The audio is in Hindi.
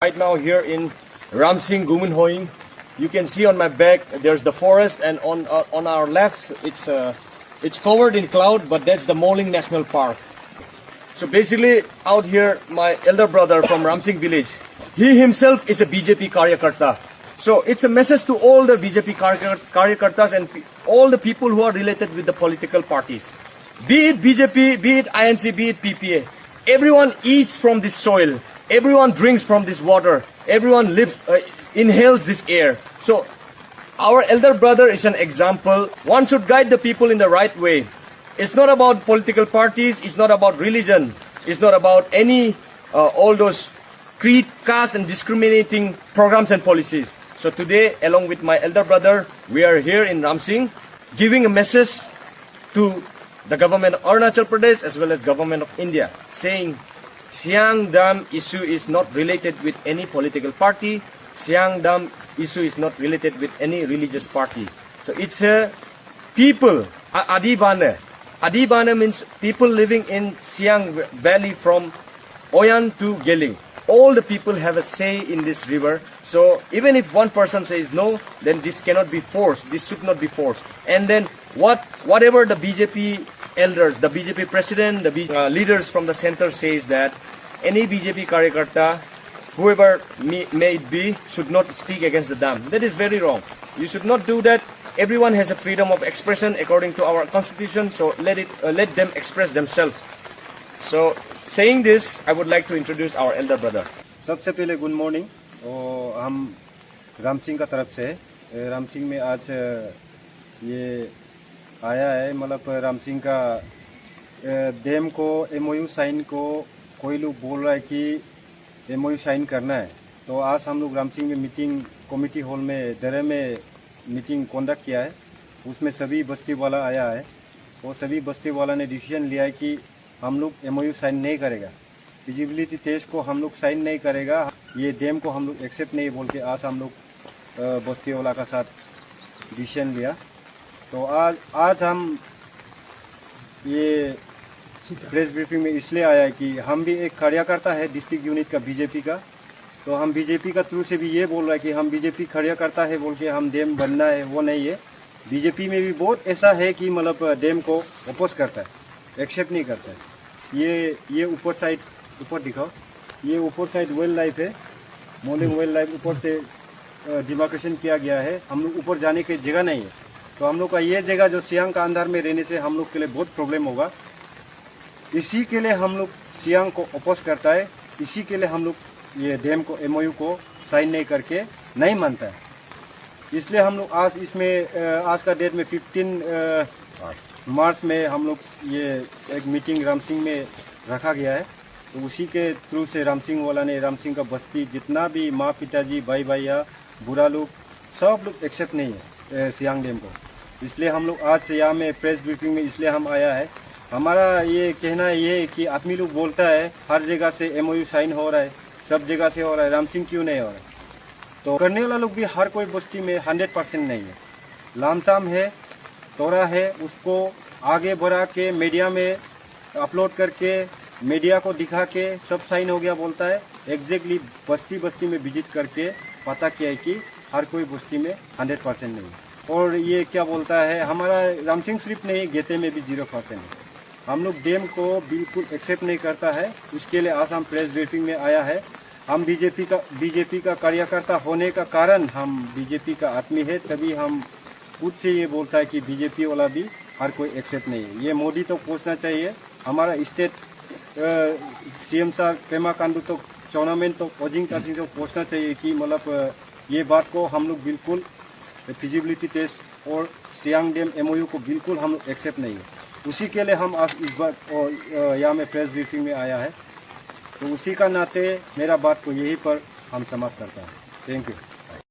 Right now here in Ramsing, Gumunhoing, you can see on my back there's the forest, and on our left it's covered in cloud, but that's the Moling National Park. So basically out here my elder brother from Ramsing village, he himself is a BJP Karyakarta. So it's a message to all the BJP Karyakartas and all the people who are related with the political parties. Be it BJP, be it INC, be it PPA. Everyone eats from this soil. Everyone drinks from this water. Everyone inhales this air. So our elder brother is an example. One should guide the people in the right way. It's not about political parties. It's not about religion. It's not about any all those creed, caste, and discriminating programs and policies. So today, along with my elder brother, we are here in Ramsing, giving a message to the government of Arunachal Pradesh as well as government of India, saying Siang Dam issue is not related with any political party. Siang Dam issue is not related with any religious party. So it's a people, Adibana. Adibana means people living in Siang Valley from Oyan to Geling. All the people have a say in this river. So even if one person says no, then this cannot be forced. This should not be forced. And then whatever the BJP elders, the BJP president, the leaders from the center says that any BJP Karyakarta, whoever may it be, should not speak against the dam. That is very wrong. You should not do that. Everyone has a freedom of expression according to our constitution. So let them express themselves. So saying this, I would like to introduce our elder brother. सबसे पहले गुड मॉर्निंग। और हम रामसिंह का तरफ से रामसिंह में आज ये आया है, मतलब रामसिंह का डैम को एमओयू साइन को कोई लोग बोल रहा है कि एमओयू साइन करना है। तो आज हम लोग रामसिंह में मीटिंग कमेटी हॉल में दरे में मीटिंग कंडक्ट किया है। उसमें सभी बस्ती वाला आया है और सभी बस्ती वाला ने डिसीजन लिया है कि हम लोग एमओयू साइन नहीं करेगा, फिजिबिलिटी टेस्ट को हम लोग साइन नहीं करेगा, ये डैम को हम लोग एक्सेप्ट नहीं बोल के आज हम लोग बस्ती वाला का साथ डिसीजन लिया। तो आज हम ये प्रेस ब्रीफिंग में इसलिए आया है कि हम भी एक कार्यकर्ता है डिस्ट्रिक्ट यूनिट का बीजेपी का। तो हम बीजेपी का थ्रू से भी ये बोल रहा है कि हम बीजेपी कार्यकर्ता है बोल के हम डैम बनना है वो नहीं है। बीजेपी में भी बहुत ऐसा है कि मतलब डैम को अपोज करता है, एक्सेप्ट नहीं करता है। ये ऊपर साइड, ऊपर दिखाओ, ये ऊपर साइड वाइल्ड लाइफ है, मोलिंग वाइल्ड लाइफ ऊपर से डिमार्केशन किया गया है। हम लोग ऊपर जाने की जगह नहीं है। तो हम लोग का ये जगह जो सियांग का अंदर में रहने से हम लोग के लिए बहुत प्रॉब्लम होगा। इसी के लिए हम लोग सियांग को अपोज करता है। इसी के लिए हम लोग ये डैम को एमओयू को साइन नहीं करके नहीं मानता है। इसलिए हम लोग आज इसमें आज का डेट में 15 मार्च में हम लोग ये एक मीटिंग रामसिंह में रखा गया है। तो उसी के थ्रू से रामसिंह वाला ने, रामसिंह का बस्ती जितना भी माँ पिताजी भाई भैया बुरा लोग सब लोग एक्सेप्ट नहीं है सियांग डैम को। इसलिए हम लोग आज से यहाँ में प्रेस ब्रीफिंग में इसलिए हम आया है। हमारा ये कहना ये है कि आदमी लोग बोलता है हर जगह से एमओयू साइन हो रहा है, सब जगह से हो रहा है, रामसिंह क्यों नहीं हो रहा है। तो करने वाला लोग भी हर कोई बस्ती में 100% नहीं है। लामसाम है, तोरा है, उसको आगे बढ़ा के मीडिया में अपलोड करके मीडिया को दिखा के सब साइन हो गया बोलता है। एग्जैक्टली बस्ती बस्ती में विजिट करके पता किया है कि हर कोई बस्ती में 100% नहीं है। और ये क्या बोलता है, हमारा रामसिंह सिर्फ नहीं, गेते में भी 0% है। हम लोग डैम को बिल्कुल एक्सेप्ट नहीं करता है। उसके लिए आज हम प्रेस ब्रीफिंग में आया है। हम बीजेपी का कार्यकर्ता होने का कारण हम बीजेपी का आदमी है, तभी हम खुद से ये बोलता है कि बीजेपी वाला भी हर कोई एक्सेप्ट नहीं है। ये मोदी तो पूछना चाहिए, हमारा स्टेट सीएम साहब पेमा खांडू तो टूर्नामेंट तो ओजिंग कासिंग तो पूछना चाहिए कि मतलब ये बात को हम लोग बिल्कुल फिजिबिलिटी टेस्ट और सियांग डैम एमओयू को बिल्कुल हम लोग एक्सेप्ट नहीं है। उसी के लिए हम आज इस बार यहाँ में प्रेस ब्रीफिंग में आया है। तो उसी का नाते मेरा बात को यहीं पर हम समाप्त करता है। Thank you.